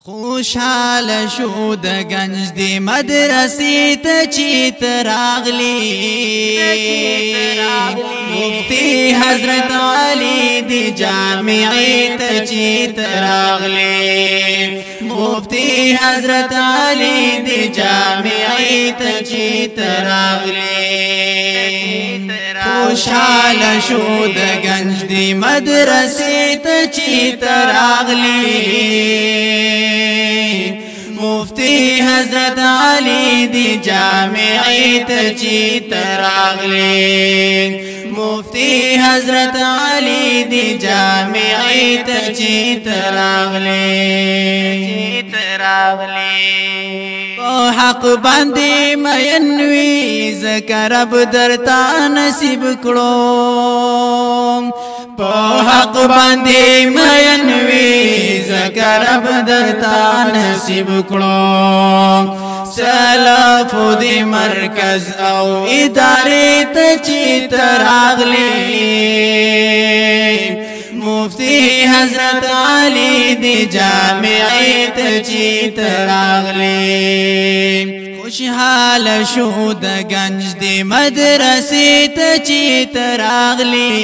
خوشحال شو د گنج دی مدرسې ته چې تراغلی مفتی حضرت علی دی جامعې ته چې تراغلی مفتی حضرت علی دی جامعې ته چې تراغلی خوشحال شو د گنج دی مدرسې ته چې تراغلی مفتی حضرت علی دی جامعې ته چې تراغلی مفتی حضرت علی دی جامعې ته چې تراغلی په حق باندې مینوي ذکر رب درتا نصیب کړو په حق باندې مینوي ذکر رب درتا نصیب کړو سلف دی مرکز او ادارې ته چې تراغلی مفتی حضرت علی دی جامعې ته چې تراغلی خوشحال شو د گنج دی مدرسې ته چې تراغلی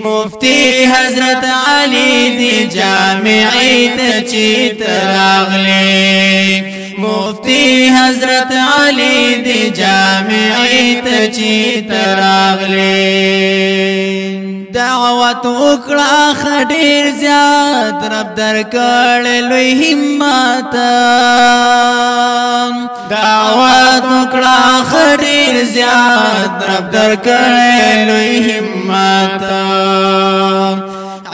مفتی حضرت علی دی جامعې ته چې تراغلی مفتی حضرت علی دی جامعې ته چې تراغلی دعوت وکړه خډیر زیات رب درکړ لوی همت دعوت وکړه خډیر زیات رب درکړ لوی همت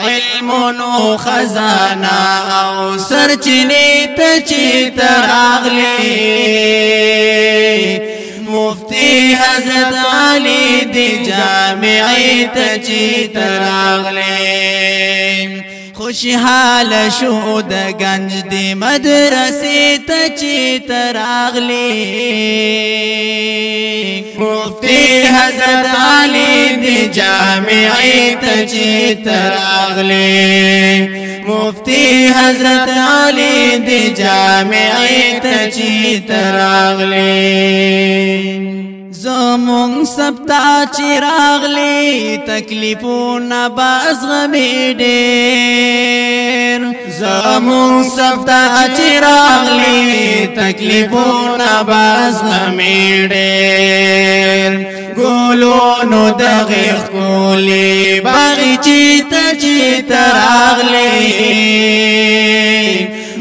علمونو خزانه او سرچینې ته چې تراغلی مفتی حضرت علی دی جامعې ته چې تراغلی خوشحال شو د گنج دی مدرسې ته چې تراغلی مفتی حضرت علی دی جامعې ته چې تراغلی مفتی حضرت علی دی جامعې ته چې تراغلی زمون سبتا چې راغلی تکلیفونه باز غمی ډېر زمون سبتا چې راغلی تکلیفونه باز غمی ډېر ګلونو دغه ښکلې باغچې ته چې تراغلی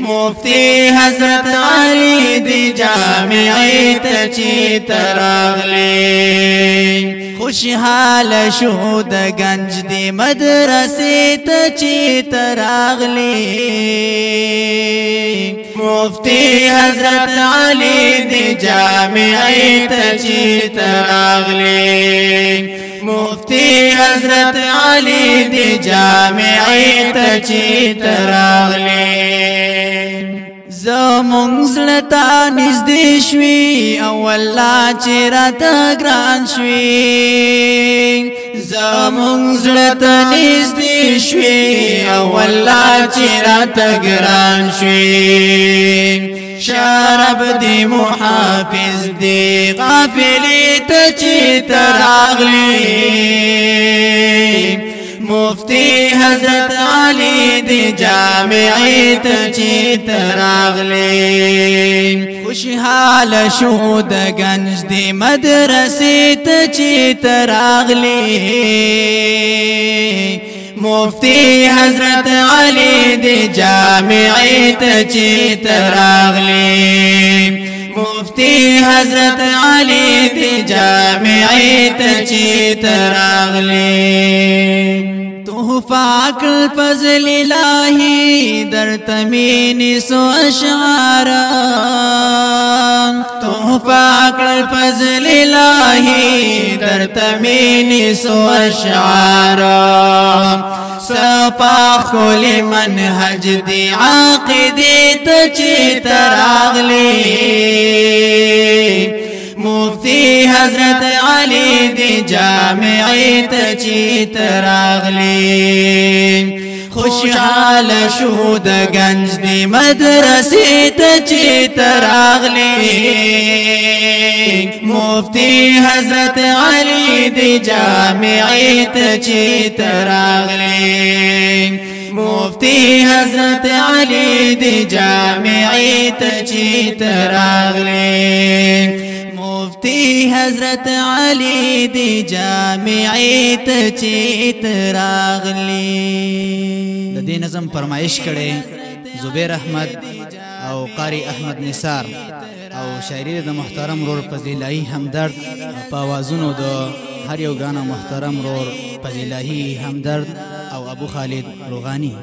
مفتی حضرت علی دی جامعې ته چې تراغلی خوشحال شو د گنج دی مدرسې ته چې تراغلی مفتی حضرت علی دی جامعې ته چې تراغلی مفتی حضرت علی دی جامعې ته چې تراغلی زمون زلتا نزدې شوي او الله چې راته ګران شوي زمون زلتا نزدې شوي او الله چې راته ګران شوي شرب دی محافظ دی قافلې ته چې تراغلی مفتی حضرت علی دی جامعې ته چې تراغلی خوشحال شو د گنج دی مدرسې ته چې تراغلی مفتی حضرت علی دی جامعې ته چې تراغلی مفتی حضرت علی دی جامعې ته چې تراغلی تحفہ کل فضل الہی در تمین سو اشعار تحفہ کل فضل الہی در تمین سو اشعار سپا خول منهج دی عاقدی ته چې تراغلی مفتی حضرت علی دی جامعې ته چې تراغلی خوشحال شو د گنج دی مدرسې ته چې تراغلی مفتی حضرت علی دی جامعې ته چې تراغلی مفتی حضرت علی دی جامعې ته چې تراغلی مفتی حضرت علی دی جامعې ته چې تراغلی د دې نظم فرمایش کړي زبیر احمد او قاری احمد نثار او شاعری د محترم رور فضیلای همدرد په اوازونو د هر یو ګانا محترم رور فضیلای همدرد او ابو خالد روغانی